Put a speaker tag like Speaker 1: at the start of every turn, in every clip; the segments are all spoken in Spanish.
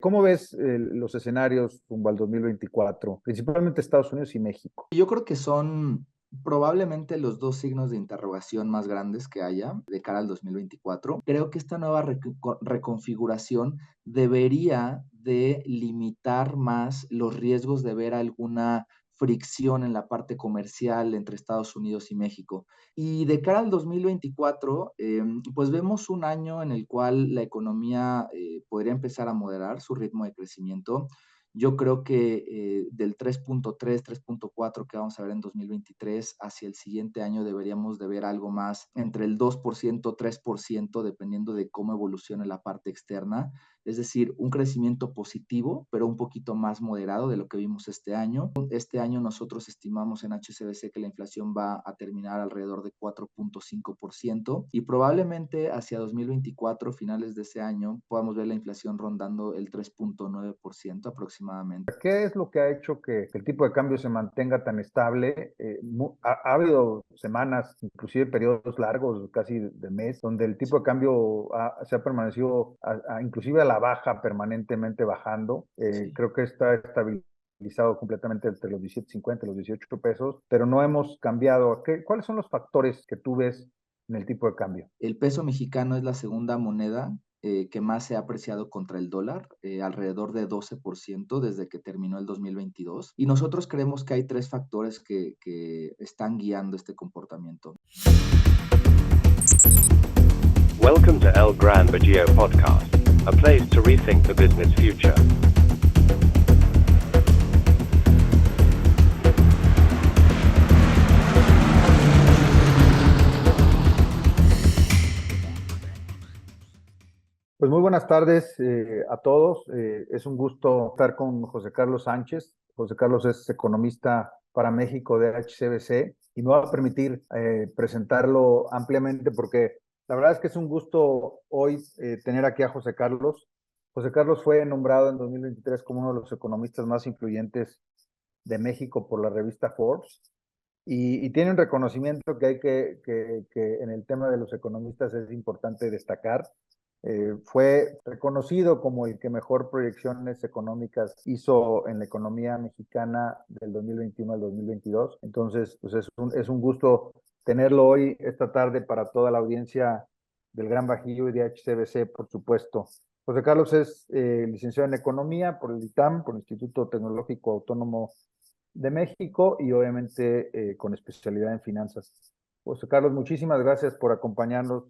Speaker 1: ¿Cómo ves los escenarios rumbo al 2024, principalmente Estados Unidos y México?
Speaker 2: Yo creo que son probablemente los dos signos de interrogación más grandes que haya de cara al 2024. Creo que esta nueva reconfiguración debería de limitar más los riesgos de ver alguna fricción en la parte comercial entre Estados Unidos y México. Y de cara al 2024, pues vemos un año en el cual la economía podría empezar a moderar su ritmo de crecimiento. Yo creo que del 3.3, 3.4 que vamos a ver en 2023 hacia el siguiente año deberíamos de ver algo más entre el 2%, 3%, dependiendo de cómo evolucione la parte externa. Es decir, un crecimiento positivo, pero un poquito más moderado de lo que vimos este año. Este año nosotros estimamos en HSBC que la inflación va a terminar alrededor de 4.5% y probablemente hacia 2024, finales de ese año, podamos ver la inflación rondando el 3.9% aproximadamente.
Speaker 1: ¿Qué es lo que ha hecho que el tipo de cambio se mantenga tan estable? Ha habido semanas, inclusive periodos largos, casi de mes, donde el tipo de cambio se ha permanecido inclusive a la baja, permanentemente bajando.
Speaker 2: Sí.
Speaker 1: Creo que está estabilizado completamente entre los 17.50 y los 18 pesos, pero no hemos cambiado. ¿Cuáles son los factores que tú ves en el tipo de cambio?
Speaker 2: El peso mexicano es la segunda moneda que más se ha apreciado contra el dólar, alrededor de 12% desde que terminó el 2022. Y nosotros creemos que hay tres factores que están guiando este comportamiento.
Speaker 3: Welcome to El Gran Bajío Podcast, a place to rethink the business future.
Speaker 1: Pues muy buenas tardes a todos. Es un gusto estar con José Carlos Sánchez. José Carlos es economista para México de HSBC y me va a permitir presentarlo ampliamente porque la verdad es que es un gusto hoy tener aquí a José Carlos. José Carlos fue nombrado en 2023 como uno de los economistas más influyentes de México por la revista Forbes y tiene un reconocimiento que hay que en el tema de los economistas es importante destacar. Fue reconocido como el que mejor proyecciones económicas hizo en la economía mexicana del 2021 al 2022. Entonces, pues es un gusto tenerlo hoy, esta tarde, para toda la audiencia del Gran Bajío y de HCBC, por supuesto. José Carlos es licenciado en Economía por el ITAM, por el Instituto Tecnológico Autónomo de México y obviamente con especialidad en finanzas. José Carlos, muchísimas gracias por acompañarnos.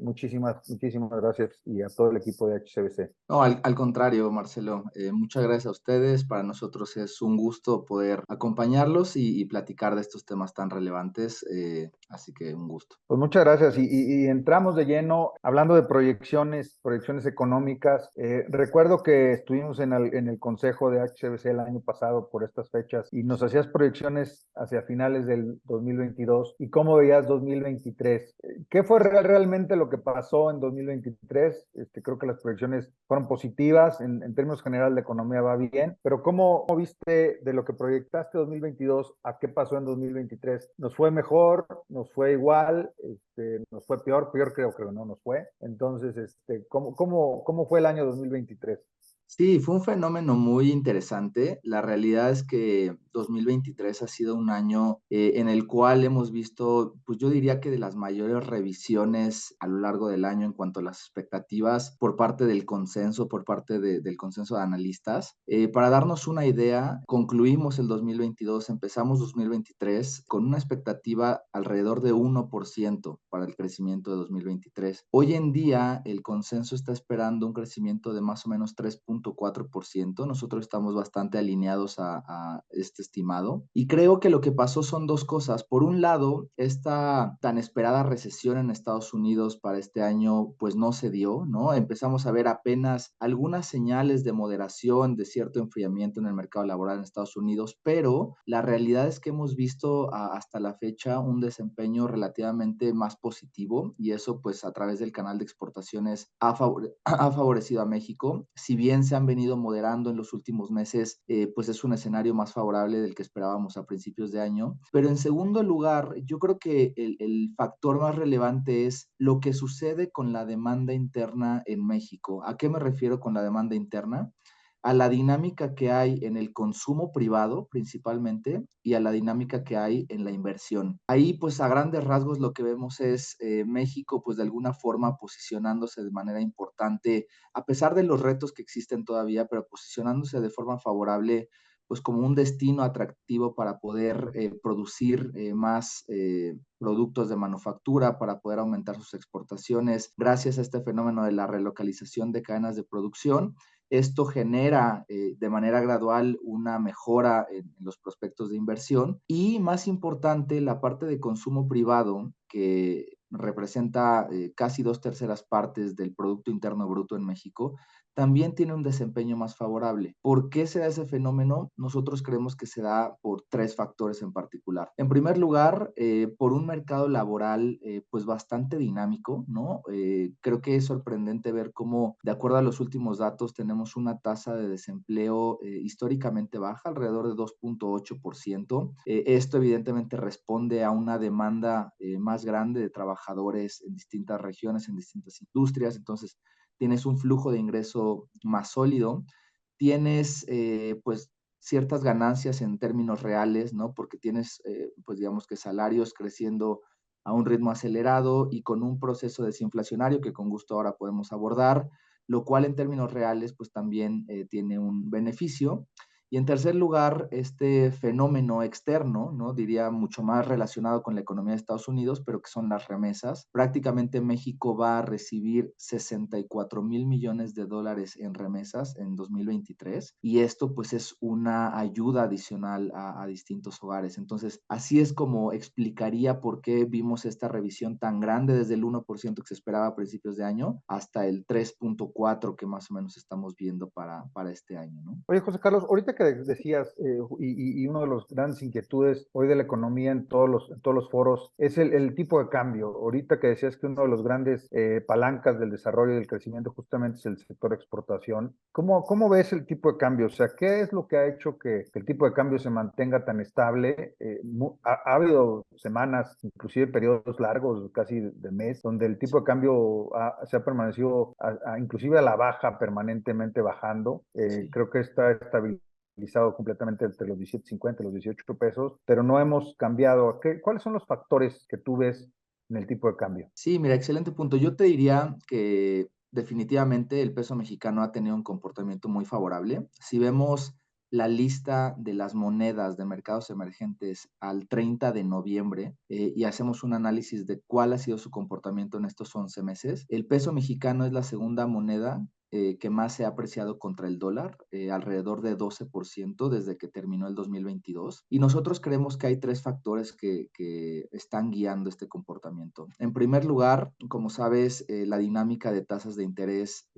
Speaker 1: Muchísimas gracias y a todo el equipo de HCBC.
Speaker 2: No, al contrario, Marcelo, muchas gracias a ustedes. Para nosotros es un gusto poder acompañarlos y platicar de estos temas tan relevantes, así que un gusto.
Speaker 1: Pues muchas gracias y entramos de lleno hablando de proyecciones económicas. Recuerdo que estuvimos en el consejo de HCBC el año pasado por estas fechas y nos hacías proyecciones hacia finales del 2022 y cómo veías 2023. ¿Qué fue realmente lo que pasó en 2023? Creo que las proyecciones fueron positivas, en términos generales la economía va bien, pero ¿cómo viste de lo que proyectaste 2022 a qué pasó en 2023? ¿Nos fue mejor? ¿Nos fue igual? ¿Nos fue peor? Peor creo que no nos fue. Entonces, ¿cómo fue el año 2023?
Speaker 2: Sí, fue un fenómeno muy interesante. La realidad es que 2023 ha sido un año en el cual hemos visto, pues yo diría que de las mayores revisiones a lo largo del año en cuanto a las expectativas por parte del consenso, por parte del consenso de analistas. Para darnos una idea, concluimos el 2022, empezamos 2023 con una expectativa alrededor de 1% para el crecimiento de 2023. Hoy en día el consenso está esperando un crecimiento de más o menos 3.4%. Nosotros estamos bastante alineados a este estimado. Y creo que lo que pasó son dos cosas. Por un lado, esta tan esperada recesión en Estados Unidos para este año, pues no se dio, ¿no? Empezamos a ver apenas algunas señales de moderación, de cierto enfriamiento en el mercado laboral en Estados Unidos, pero la realidad es que hemos visto hasta la fecha un desempeño relativamente más positivo y eso pues a través del canal de exportaciones ha favorecido a México. Si bien bien se han venido moderando en los últimos meses, pues es un escenario más favorable del que esperábamos a principios de año. Pero en segundo lugar, yo creo que el factor más relevante es lo que sucede con la demanda interna en México. ¿A qué me refiero con la demanda interna? A la dinámica que hay en el consumo privado principalmente y a la dinámica que hay en la inversión. Ahí pues a grandes rasgos lo que vemos es México pues de alguna forma posicionándose de manera importante, a pesar de los retos que existen todavía, pero posicionándose de forma favorable pues como un destino atractivo para poder producir más productos de manufactura, para poder aumentar sus exportaciones gracias a este fenómeno de la relocalización de cadenas de producción. Esto genera de manera gradual una mejora en los prospectos de inversión y, más importante, la parte de consumo privado, que representa casi 2/3 del Producto Interno Bruto en México, también tiene un desempeño más favorable. ¿Por qué se da ese fenómeno? Nosotros creemos que se da por 3 factores en particular. En primer lugar, por un mercado laboral pues bastante dinámico, ¿no? Creo que es sorprendente ver cómo, de acuerdo a los últimos datos, tenemos una tasa de desempleo históricamente baja, alrededor de 2.8%. Esto evidentemente responde a una demanda más grande de trabajadores en distintas regiones, en distintas industrias. Entonces, tienes un flujo de ingreso más sólido, tienes pues ciertas ganancias en términos reales, ¿no? Porque tienes pues digamos que salarios creciendo a un ritmo acelerado y con un proceso desinflacionario que con gusto ahora podemos abordar, lo cual en términos reales pues también tiene un beneficio. Y en tercer lugar, este fenómeno externo, ¿no? Diría mucho más relacionado con la economía de Estados Unidos, pero que son las remesas. Prácticamente México va a recibir 64,000 millones de dólares en remesas en 2023 y esto pues es una ayuda adicional a distintos hogares. Entonces, así es como explicaría por qué vimos esta revisión tan grande desde el 1% que se esperaba a principios de año hasta el 3.4% que más o menos estamos viendo para este año, ¿no?
Speaker 1: Oye, José Carlos, ahorita que decías, y uno de los grandes inquietudes hoy de la economía en todos los foros es el tipo de cambio. Ahorita que decías que uno de los grandes palancas del desarrollo y del crecimiento justamente es el sector exportación. ¿Cómo ves el tipo de cambio? O sea, ¿qué es lo que ha hecho que el tipo de cambio se mantenga tan estable? Ha habido semanas, inclusive periodos largos, casi de mes, donde el tipo de cambio se ha permanecido inclusive a la baja, permanentemente bajando.
Speaker 2: Sí.
Speaker 1: Creo que está estabilizado completamente entre los 17.50 y los 18 pesos, pero no hemos cambiado. ¿Cuáles son los factores que tú ves en el tipo de cambio?
Speaker 2: Sí, mira, excelente punto. Yo te diría que definitivamente el peso mexicano ha tenido un comportamiento muy favorable. Si vemos la lista de las monedas de mercados emergentes al 30 de noviembre y hacemos un análisis de cuál ha sido su comportamiento en estos 11 meses, el peso mexicano es la segunda moneda que más se ha apreciado contra el dólar, alrededor de 12% desde que terminó el 2022. Y nosotros creemos que hay 3 factores que están guiando este comportamiento. En primer lugar, como sabes, la dinámica de tasas de interés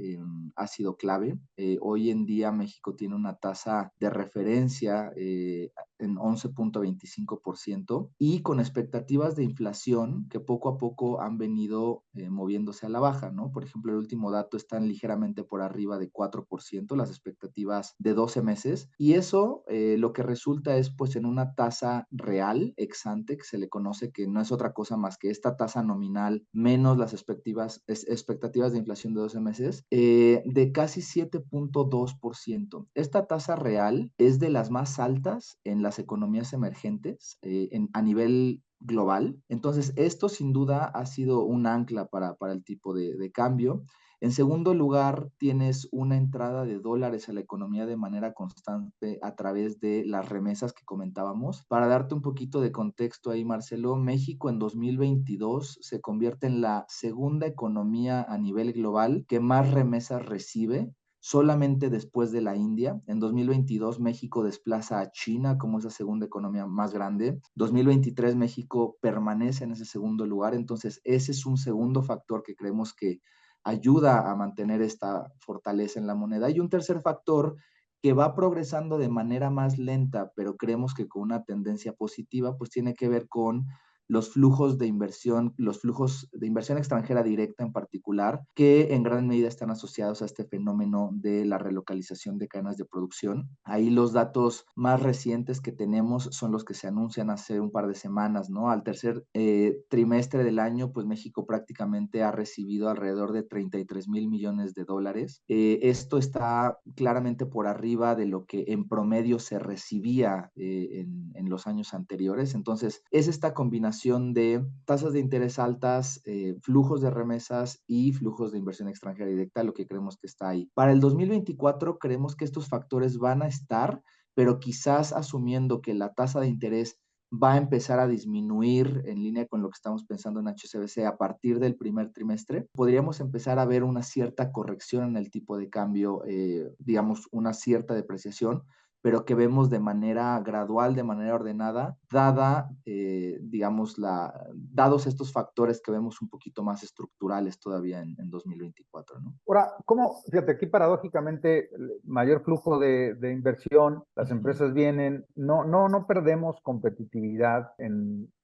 Speaker 2: ha sido clave. Hoy en día México tiene una tasa de referencia en 11.25% y con expectativas de inflación que poco a poco han venido moviéndose a la baja, ¿no? Por ejemplo, el último dato están ligeramente por arriba de 4%, las expectativas de 12 meses, y eso lo que resulta es pues en una tasa real, ex ante, que se le conoce, que no es otra cosa más que esta tasa nominal menos las expectativas de inflación de 12 meses, de casi 7.2%. Esta tasa real es de las más altas en las economías emergentes a nivel global. Entonces, esto sin duda ha sido un ancla para el tipo de cambio. En segundo lugar, tienes una entrada de dólares a la economía de manera constante a través de las remesas que comentábamos. Para darte un poquito de contexto ahí, Marcelo, México en 2022 se convierte en la segunda economía a nivel global que más remesas recibe, solamente después de la India. En 2022 México desplaza a China como esa segunda economía más grande. 2023 México permanece en ese segundo lugar. Entonces ese es un segundo factor que creemos que ayuda a mantener esta fortaleza en la moneda. Y un tercer factor que va progresando de manera más lenta, pero creemos que con una tendencia positiva, pues tiene que ver con los flujos de inversión extranjera directa en particular, que en gran medida están asociados a este fenómeno de la relocalización de cadenas de producción. Ahí los datos más recientes que tenemos son los que se anuncian hace un par de semanas, ¿no? Al tercer trimestre del año, pues México prácticamente ha recibido alrededor de 33,000 millones de dólares. Esto está claramente por arriba de lo que en promedio se recibía en los años anteriores. Entonces, es esta combinación de tasas de interés altas, flujos de remesas y flujos de inversión extranjera directa lo que creemos que está ahí. Para el 2024 creemos que estos factores van a estar, pero quizás asumiendo que la tasa de interés va a empezar a disminuir en línea con lo que estamos pensando en HSBC a partir del primer trimestre, podríamos empezar a ver una cierta corrección en el tipo de cambio, digamos, una cierta depreciación, pero que vemos de manera gradual, de manera ordenada, digamos, dados estos factores que vemos un poquito más estructurales todavía en 2024, ¿no?
Speaker 1: Ahora, ¿cómo? Fíjate, aquí paradójicamente, mayor flujo de inversión, las empresas vienen, no perdemos competitividad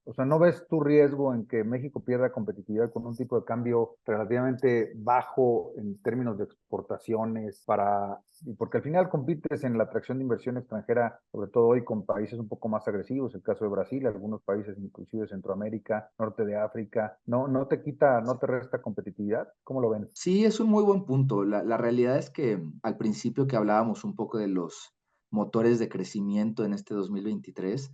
Speaker 1: o sea, ¿no ves tu riesgo en que México pierda competitividad con un tipo de cambio relativamente bajo en términos de exportaciones porque al final compites en la atracción de inversión extranjera, sobre todo hoy con países un poco más agresivos, el caso de Brasil, algunos países inclusive de Centroamérica, norte de África, no te resta competitividad? ¿Cómo lo ven?
Speaker 2: Sí, es un muy buen punto. La realidad es que al principio que hablábamos un poco de los motores de crecimiento en este 2023,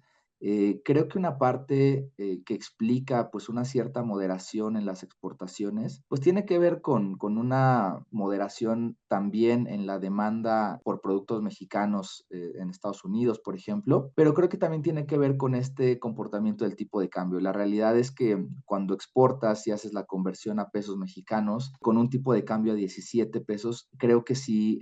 Speaker 2: creo que una parte que explica pues una cierta moderación en las exportaciones, pues tiene que ver con una moderación también en la demanda por productos mexicanos en Estados Unidos, por ejemplo, pero creo que también tiene que ver con este comportamiento del tipo de cambio. La realidad es que cuando exportas y haces la conversión a pesos mexicanos con un tipo de cambio a 17 pesos, creo que sí,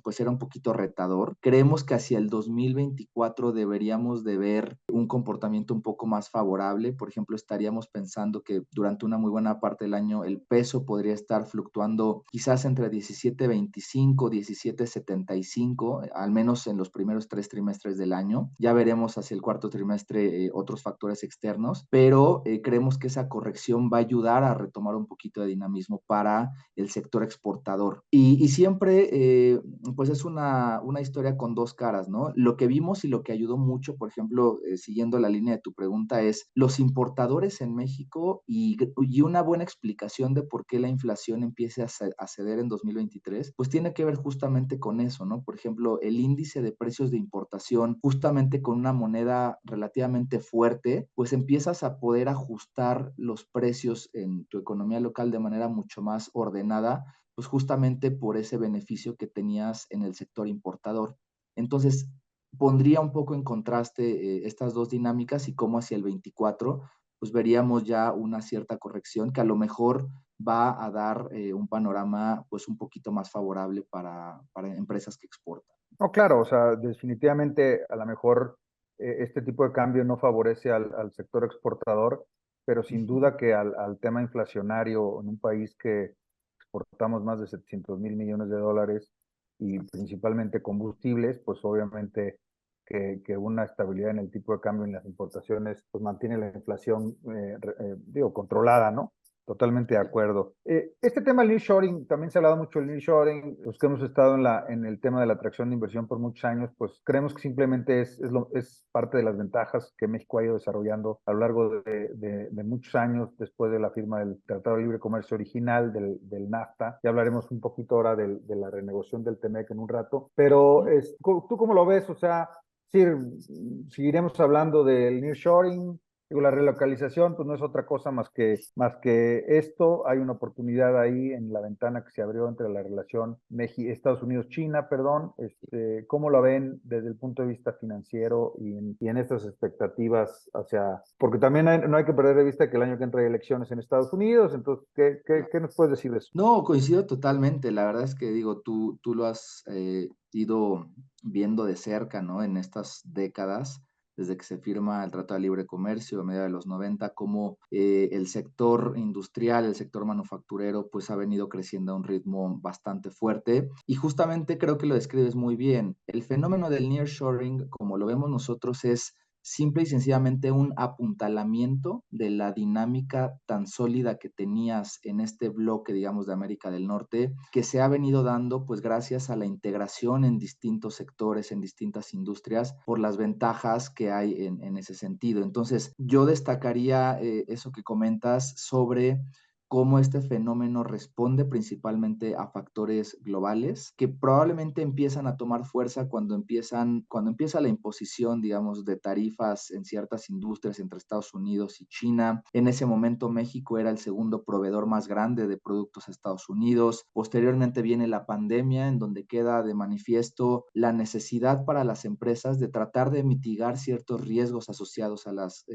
Speaker 2: pues era un poquito retador. Creemos que hacia el 2024 deberíamos de ver un comportamiento un poco más favorable. Por ejemplo, estaríamos pensando que durante una muy buena parte del año el peso podría estar fluctuando quizás entre 17.25, 17.75, al menos en los primeros 3 trimestres del año. Ya veremos hacia el cuarto trimestre otros factores externos, pero creemos que esa corrección va a ayudar a retomar un poquito de dinamismo para el sector exportador. Y siempre, pues es una historia con dos caras, ¿no? Lo que vimos y lo que ayudó mucho, por ejemplo, siguiendo la línea de tu pregunta, es los importadores en México y una buena explicación de por qué la inflación empiece a ceder en 2023, pues tiene que ver justamente con eso, ¿no? Por ejemplo, el índice de precios de importación, justamente con una moneda relativamente fuerte, pues empiezas a poder ajustar los precios en tu economía local de manera mucho más ordenada, pues justamente por ese beneficio que tenías en el sector importador. Entonces, pondría un poco en contraste estas dos dinámicas y cómo hacia el 24 pues veríamos ya una cierta corrección que a lo mejor va a dar un panorama pues un poquito más favorable para empresas que exportan.
Speaker 1: No, claro, o sea, definitivamente a lo mejor este tipo de cambio no favorece al sector exportador, pero sin duda que al tema inflacionario en un país que exportamos más de 700,000 millones de dólares y principalmente combustibles, pues obviamente que una estabilidad en el tipo de cambio en las importaciones pues mantiene la inflación, digo, controlada, ¿no? Totalmente de acuerdo. Este tema del nearshoring, también se ha hablado mucho del nearshoring, los que hemos estado en el tema de la atracción de inversión por muchos años, pues creemos que simplemente es parte de las ventajas que México ha ido desarrollando a lo largo de muchos años después de la firma del Tratado de Libre Comercio original del NAFTA. Ya hablaremos un poquito ahora de la renegociación del TEMEC en un rato, pero ¿tú cómo lo ves? O sea, sí, seguiremos hablando del nearshoring. Digo, la relocalización pues no es otra cosa más que esto. Hay una oportunidad ahí en la ventana que se abrió entre la relación Estados Unidos-China, perdón. ¿Cómo lo ven desde el punto de vista financiero y en estas expectativas porque también no hay que perder de vista que el año que entra hay elecciones en Estados Unidos? Entonces, ¿qué nos puedes decir de eso?
Speaker 2: No, coincido totalmente. La verdad es que digo, tú lo has ido viendo de cerca, ¿no? En estas décadas, desde que se firma el Tratado de Libre Comercio a mediados de los 90, cómo el sector industrial, el sector manufacturero, pues ha venido creciendo a un ritmo bastante fuerte. Y justamente creo que lo describes muy bien. El fenómeno del nearshoring, como lo vemos nosotros, es simple y sencillamente un apuntalamiento de la dinámica tan sólida que tenías en este bloque, digamos, de América del Norte, que se ha venido dando pues gracias a la integración en distintos sectores, en distintas industrias, por las ventajas que hay en ese sentido. Entonces, yo destacaría eso que comentas sobre cómo este fenómeno responde principalmente a factores globales que probablemente empiezan a tomar fuerza cuando empieza la imposición, digamos, de tarifas en ciertas industrias entre Estados Unidos y China. En ese momento México era el segundo proveedor más grande de productos a Estados Unidos. Posteriormente viene la pandemia, en donde queda de manifiesto la necesidad para las empresas de tratar de mitigar ciertos riesgos asociados a las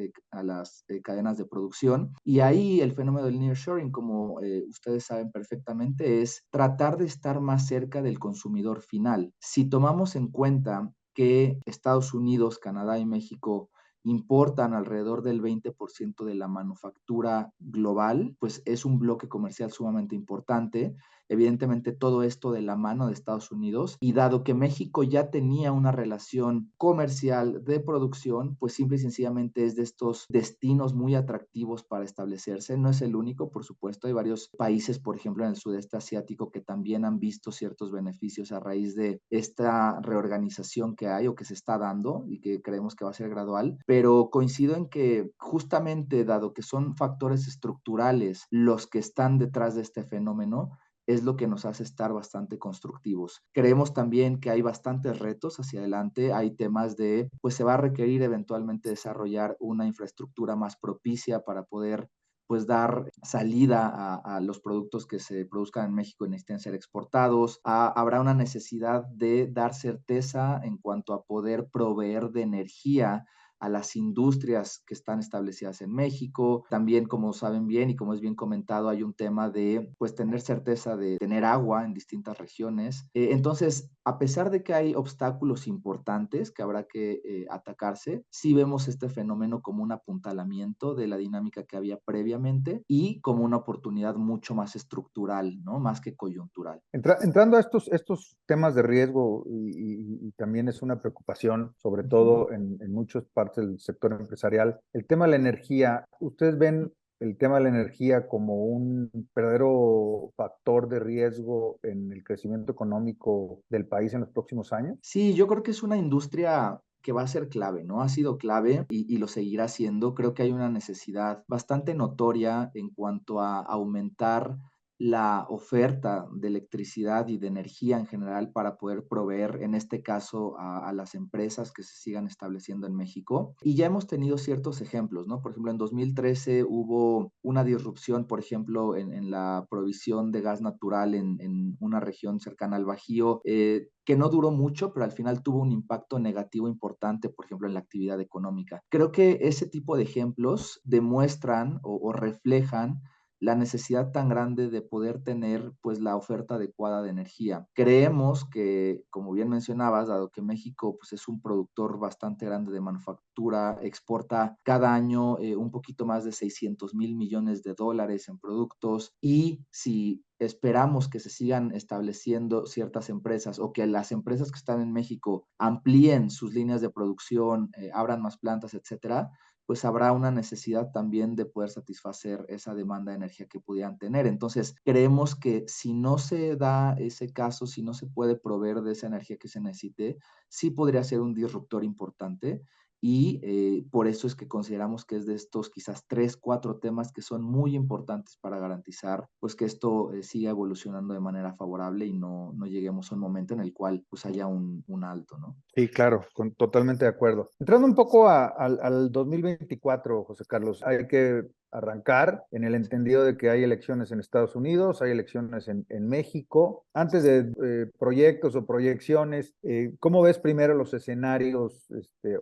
Speaker 2: cadenas de producción. Y ahí el fenómeno del nearshoring, como ustedes saben perfectamente, es tratar de estar más cerca del consumidor final. Si tomamos en cuenta que Estados Unidos, Canadá y México importan alrededor del 20% de la manufactura global, pues es un bloque comercial sumamente importante. Evidentemente todo esto de la mano de Estados Unidos, y dado que México ya tenía una relación comercial de producción, pues simple y sencillamente es de estos destinos muy atractivos para establecerse. No es el único, por supuesto, hay varios países, por ejemplo en el sudeste asiático, que también han visto ciertos beneficios a raíz de esta reorganización que hay o que se está dando y que creemos que va a ser gradual, pero coincido en que justamente dado que son factores estructurales los que están detrás de este fenómeno, es lo que nos hace estar bastante constructivos. Creemos también que hay bastantes retos hacia adelante, hay temas de, pues se va a requerir eventualmente desarrollar una infraestructura más propicia para poder pues dar salida a los productos que se produzcan en México y necesiten ser exportados. Habrá una necesidad de dar certeza en cuanto a poder proveer de energía a las industrias que están establecidas en México. También, como saben bien y como es bien comentado, hay un tema de pues tener certeza de tener agua en distintas regiones. Entonces, a pesar de que hay obstáculos importantes que habrá que atacarse, sí vemos este fenómeno como un apuntalamiento de la dinámica que había previamente y como una oportunidad mucho más estructural, ¿no? Más que coyuntural.
Speaker 1: Entrando a estos temas de riesgo y también es una preocupación, sobre todo en muchas partes del sector empresarial, el tema de la energía, ¿ustedes ven el tema de la energía como un verdadero factor de riesgo en el crecimiento económico del país en los próximos años?
Speaker 2: Sí, yo creo que es una industria que va a ser clave, ¿no? Ha sido clave y lo seguirá siendo. Creo que hay una necesidad bastante notoria en cuanto a aumentar la oferta de electricidad y de energía en general para poder proveer, en este caso, a las empresas que se sigan estableciendo en México. Y ya hemos tenido ciertos ejemplos, ¿no? Por ejemplo, en 2013 hubo una disrupción, por ejemplo, en la provisión de gas natural en una región cercana al Bajío, que no duró mucho, pero al final tuvo un impacto negativo importante, por ejemplo, en la actividad económica. Creo que ese tipo de ejemplos demuestran o reflejan la necesidad tan grande de poder tener pues la oferta adecuada de energía. Creemos que, como bien mencionabas, dado que México pues es un productor bastante grande de manufactura, exporta cada año un poquito más de 600,000 millones de dólares en productos, y si esperamos que se sigan estableciendo ciertas empresas o que las empresas que están en México amplíen sus líneas de producción, abran más plantas, etcétera, pues habrá una necesidad también de poder satisfacer esa demanda de energía que pudieran tener. Entonces, creemos que si no se da ese caso, si no se puede proveer de esa energía que se necesite, sí podría ser un disruptor importante. Y por eso es que consideramos que es de estos quizás 3, 4 temas que son muy importantes para garantizar pues que esto siga evolucionando de manera favorable y no lleguemos a un momento en el cual pues haya un alto, ¿no?
Speaker 1: Sí, claro, totalmente de acuerdo. Entrando un poco al 2024, José Carlos, hay que arrancar en el entendido de que hay elecciones en Estados Unidos, hay elecciones en México. Antes de proyectos o proyecciones, ¿cómo ves primero los escenarios,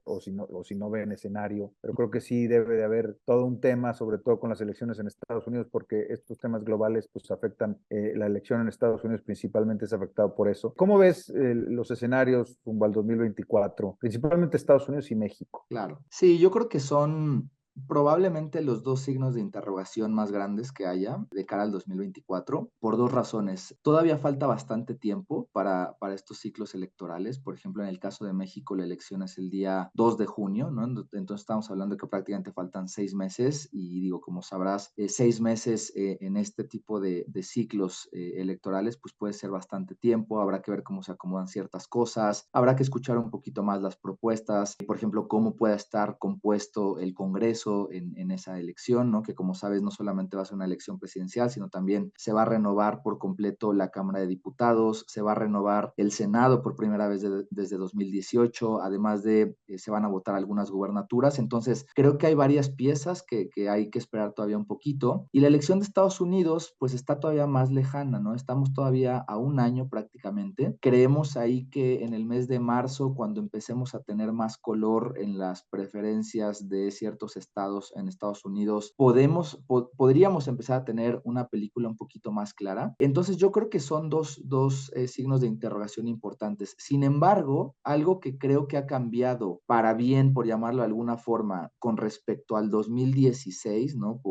Speaker 1: o si no ven escenario? Pero creo que sí debe de haber todo un tema, sobre todo con las elecciones en Estados Unidos, porque estos temas globales pues afectan la elección en Estados Unidos, principalmente es afectado por eso. ¿Cómo ves los escenarios rumbo al 2024, principalmente Estados Unidos y México?
Speaker 2: Claro. Sí, yo creo que son Probablemente los dos signos de interrogación más grandes que haya de cara al 2024, por dos razones. Todavía falta bastante tiempo para estos ciclos electorales. Por ejemplo, en el caso de México, la elección es el día 2 de junio, ¿no? Entonces estamos hablando de que prácticamente faltan 6 meses y digo, como sabrás, 6 meses en este tipo de ciclos electorales, pues puede ser bastante tiempo. Habrá que ver cómo se acomodan ciertas cosas. Habrá que escuchar un poquito más las propuestas. Por ejemplo, cómo pueda estar compuesto el Congreso en esa elección, ¿no? Que como sabes no solamente va a ser una elección presidencial, sino también se va a renovar por completo la Cámara de Diputados, se va a renovar el Senado por primera vez desde 2018, además de se van a votar algunas gubernaturas. Entonces creo que hay varias piezas que hay que esperar todavía un poquito, y la elección de Estados Unidos pues está todavía más lejana, ¿no? Estamos todavía a un año prácticamente. Creemos ahí que en el mes de marzo, cuando empecemos a tener más color en las preferencias de ciertos estados en Estados Unidos, podríamos empezar a tener una película un poquito más clara. Entonces yo creo que son dos signos de interrogación importantes. Sin embargo, algo que creo que ha cambiado para bien, por llamarlo de alguna forma, con respecto al 2016, ¿no?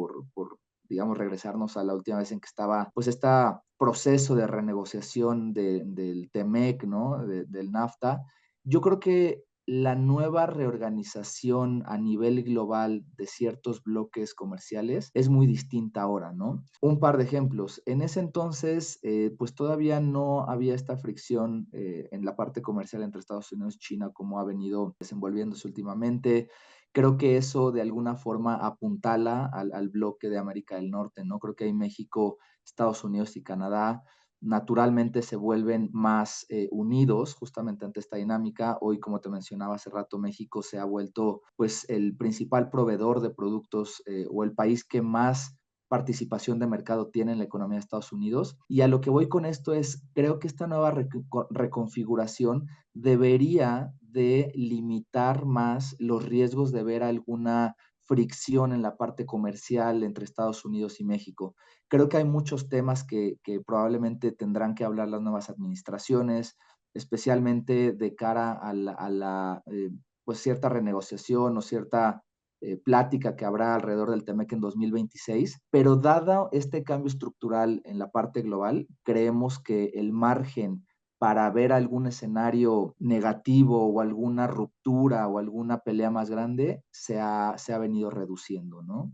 Speaker 2: Digamos, regresarnos a la última vez en que estaba, pues, este proceso de renegociación del TEMEC, ¿no? Del NAFTA. Yo creo que la nueva reorganización a nivel global de ciertos bloques comerciales es muy distinta ahora, ¿no? Un par de ejemplos. En ese entonces, pues todavía no había esta fricción en la parte comercial entre Estados Unidos y China como ha venido desenvolviéndose últimamente. Creo que eso de alguna forma apuntala al bloque de América del Norte, ¿no? Creo que hay México, Estados Unidos y Canadá naturalmente se vuelven más unidos justamente ante esta dinámica. Hoy, como te mencionaba hace rato, México se ha vuelto pues el principal proveedor de productos o el país que más participación de mercado tiene en la economía de Estados Unidos. Y a lo que voy con esto es, creo que esta nueva reconfiguración debería de limitar más los riesgos de ver alguna fricción en la parte comercial entre Estados Unidos y México. Creo que hay muchos temas que probablemente tendrán que hablar las nuevas administraciones, especialmente de cara a la pues cierta renegociación o cierta plática que habrá alrededor del TEMEC en 2026, pero dado este cambio estructural en la parte global, creemos que el margen para ver algún escenario negativo o alguna ruptura o alguna pelea más grande se ha venido reduciendo, ¿no?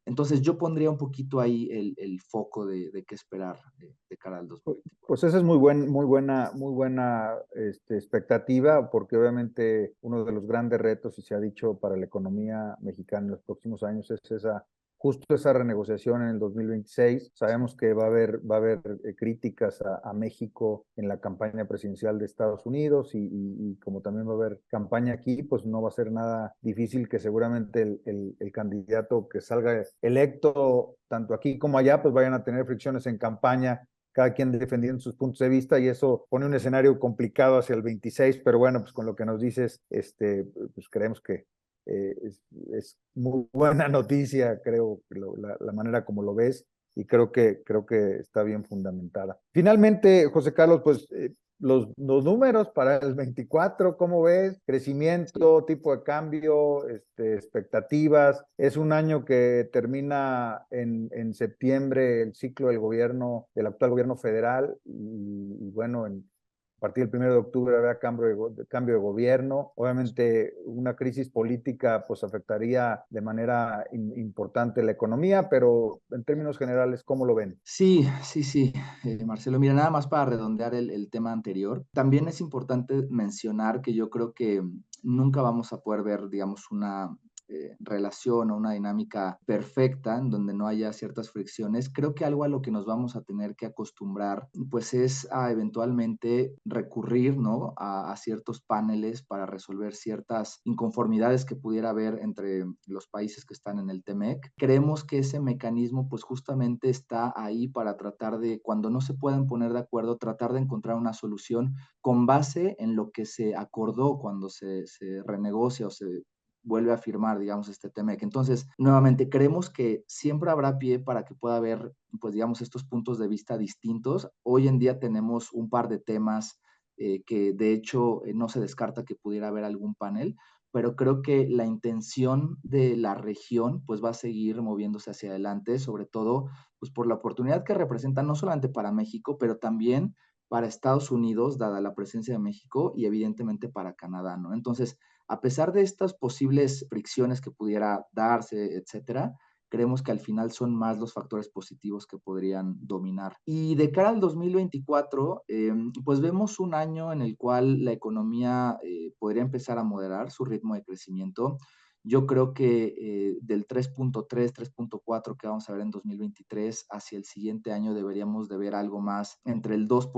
Speaker 2: Entonces yo pondría un poquito ahí el foco de qué esperar de cara al 2024.
Speaker 1: Pues esa es muy buena expectativa, porque obviamente uno de los grandes retos, y se ha dicho para la economía mexicana en los próximos años, es justo esa renegociación en el 2026. Sabemos que va a haber críticas a México en la campaña presidencial de Estados Unidos, y como también va a haber campaña aquí, pues no va a ser nada difícil que seguramente el candidato que salga electo, tanto aquí como allá, pues vayan a tener fricciones en campaña, cada quien defendiendo sus puntos de vista, y eso pone un escenario complicado hacia el 26, pero bueno, pues con lo que nos dices, pues creemos que es muy buena noticia, creo, la manera como lo ves, y creo que está bien fundamentada. Finalmente, José Carlos, pues los números para el 24, ¿cómo ves? Crecimiento, tipo de cambio, expectativas. Es un año que termina en septiembre el ciclo del gobierno, del actual gobierno federal, y bueno, a partir del 1 de octubre habrá cambio de gobierno. Obviamente una crisis política pues afectaría de manera importante la economía, pero en términos generales, ¿cómo lo ven?
Speaker 2: Sí, sí, sí, Marcelo. Mira, nada más para redondear el tema anterior, también es importante mencionar que yo creo que nunca vamos a poder ver, digamos, una relación o una dinámica perfecta en donde no haya ciertas fricciones. Creo que algo a lo que nos vamos a tener que acostumbrar, pues es a eventualmente recurrir, ¿no? A ciertos paneles para resolver ciertas inconformidades que pudiera haber entre los países que están en el TEMEC. Creemos que ese mecanismo, pues justamente está ahí para tratar de, cuando no se puedan poner de acuerdo, tratar de encontrar una solución con base en lo que se acordó cuando se renegocia o se vuelve a firmar, digamos, este TEMEC. Entonces, nuevamente, creemos que siempre habrá pie para que pueda haber, pues, digamos, estos puntos de vista distintos. Hoy en día tenemos un par de temas que, de hecho, no se descarta que pudiera haber algún panel, pero creo que la intención de la región pues va a seguir moviéndose hacia adelante, sobre todo pues por la oportunidad que representa no solamente para México, pero también para Estados Unidos, dada la presencia de México, y evidentemente para Canadá, ¿no? Entonces, a pesar de estas posibles fricciones que pudiera darse, etcétera, creemos que al final son más los factores positivos que podrían dominar. Y de cara al 2024, pues vemos un año en el cual la economía podría empezar a moderar su ritmo de crecimiento. Yo creo que del 3.3, 3.4 que vamos a ver en 2023 hacia el siguiente año deberíamos de ver algo más entre el 2%,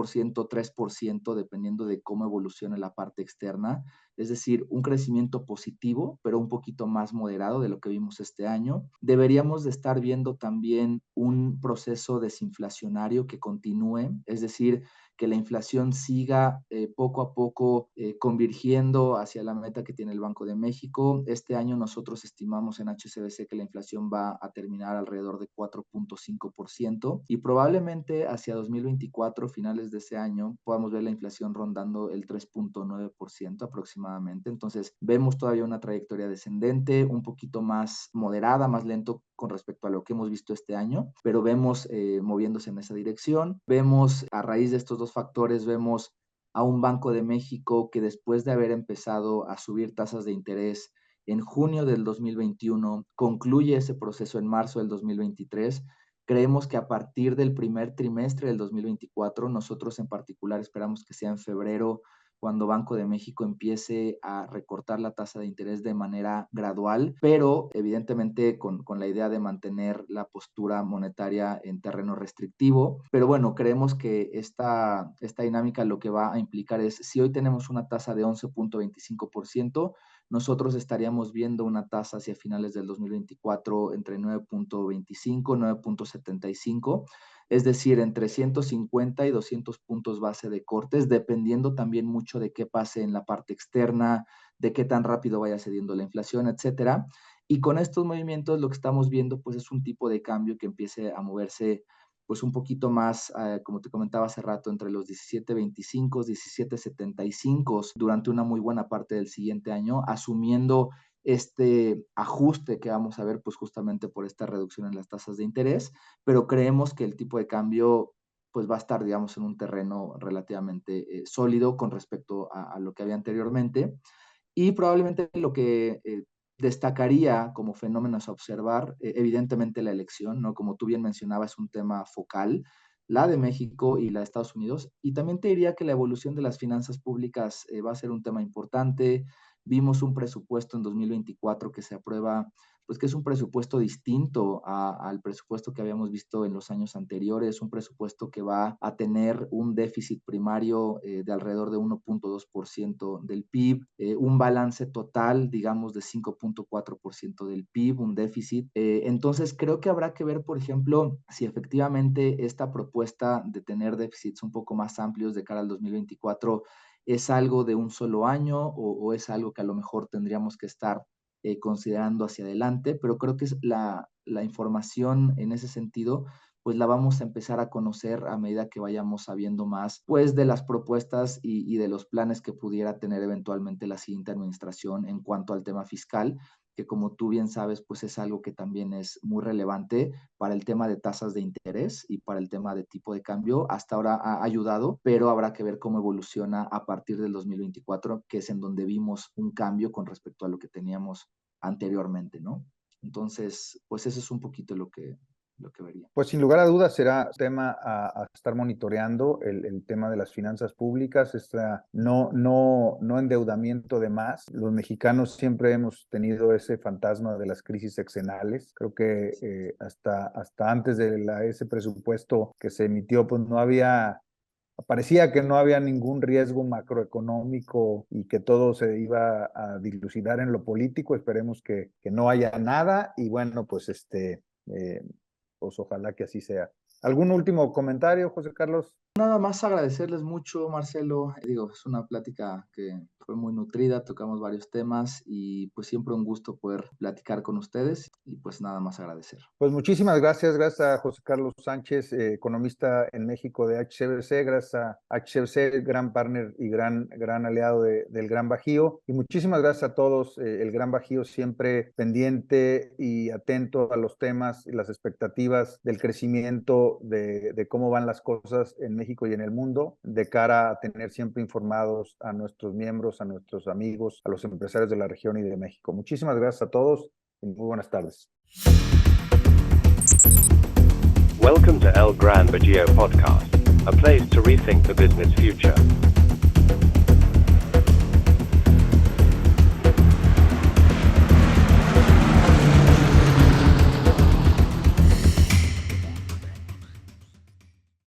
Speaker 2: 3%, dependiendo de cómo evolucione la parte externa. Es decir, un crecimiento positivo, pero un poquito más moderado de lo que vimos este año. Deberíamos de estar viendo también un proceso desinflacionario que continúe, es decir, que la inflación siga poco a poco convergiendo hacia la meta que tiene el Banco de México. Este año nosotros estimamos en HSBC que la inflación va a terminar alrededor de 4.5% y probablemente hacia 2024, finales de ese año, podamos ver la inflación rondando el 3.9% aproximadamente. Entonces vemos todavía una trayectoria descendente, un poquito más moderada, más lento con respecto a lo que hemos visto este año, pero vemos moviéndose en esa dirección. Vemos a raíz de estos dos factores, vemos a un Banco de México que después de haber empezado a subir tasas de interés en junio del 2021, concluye ese proceso en marzo del 2023. Creemos que a partir del primer trimestre del 2024, nosotros en particular esperamos que sea en febrero, cuando Banco de México empiece a recortar la tasa de interés de manera gradual, pero evidentemente con la idea de mantener la postura monetaria en terreno restrictivo. Pero bueno, creemos que esta dinámica lo que va a implicar es, si hoy tenemos una tasa de 11.25%, nosotros estaríamos viendo una tasa hacia finales del 2024 entre 9.25 y 9.75, es decir, entre 150 y 200 puntos base de cortes, dependiendo también mucho de qué pase en la parte externa, de qué tan rápido vaya cediendo la inflación, etcétera. Y con estos movimientos lo que estamos viendo pues es un tipo de cambio que empiece a moverse pues un poquito más, como te comentaba hace rato, entre los 17.25, 17.75 durante una muy buena parte del siguiente año, asumiendo este ajuste que vamos a ver pues justamente por esta reducción en las tasas de interés, pero creemos que el tipo de cambio pues va a estar, digamos, en un terreno relativamente sólido con respecto a lo que había anteriormente. Y probablemente lo que destacaría como fenómenos a observar, evidentemente la elección, ¿no? Como tú bien mencionabas, es un tema focal, la de México y la de Estados Unidos. Y también te diría que la evolución de las finanzas públicas va a ser un tema importante. Vimos un presupuesto en 2024 que se aprueba, pues que es un presupuesto distinto al presupuesto que habíamos visto en los años anteriores, un presupuesto que va a tener un déficit primario de alrededor de 1.2% del PIB, un balance total, digamos, de 5.4% del PIB, un déficit. Entonces, creo que habrá que ver, por ejemplo, si efectivamente esta propuesta de tener déficits un poco más amplios de cara al 2024 es algo de un solo año o es algo que a lo mejor tendríamos que estar considerando hacia adelante, pero creo que es la información en ese sentido pues la vamos a empezar a conocer a medida que vayamos sabiendo más, pues de las propuestas y de los planes que pudiera tener eventualmente la siguiente administración en cuanto al tema fiscal, que como tú bien sabes, pues es algo que también es muy relevante para el tema de tasas de interés y para el tema de tipo de cambio. Hasta ahora ha ayudado, pero habrá que ver cómo evoluciona a partir del 2024, que es en donde vimos un cambio con respecto a lo que teníamos anteriormente, ¿no? Entonces, pues eso es un poquito lo que vería.
Speaker 1: Pues sin lugar a dudas será tema a estar monitoreando el tema de las finanzas públicas, no endeudamiento de más. Los mexicanos siempre hemos tenido ese fantasma de las crisis sexenales. Creo que hasta antes de ese presupuesto que se emitió, pues parecía que no había ningún riesgo macroeconómico y que todo se iba a dilucidar en lo político. Esperemos que no haya nada y bueno, pues ojalá que así sea. ¿Algún último comentario, José Carlos?
Speaker 2: Nada más agradecerles mucho, Marcelo. Digo, es una plática que fue muy nutrida, tocamos varios temas y pues siempre un gusto poder platicar con ustedes y pues nada más agradecer.
Speaker 1: Pues muchísimas gracias a José Carlos Sánchez, economista en México de HCBC, gracias a HCBC, gran partner y gran aliado del Gran Bajío, y muchísimas gracias a todos, el Gran Bajío siempre pendiente y atento a los temas y las expectativas del crecimiento de cómo van las cosas en México y en el mundo, de cara a tener siempre informados a nuestros miembros, a nuestros amigos, a los empresarios de la región y de México. Muchísimas gracias a todos y muy buenas tardes.
Speaker 3: Welcome to El Gran Bajío Podcast, a place to rethink the business future.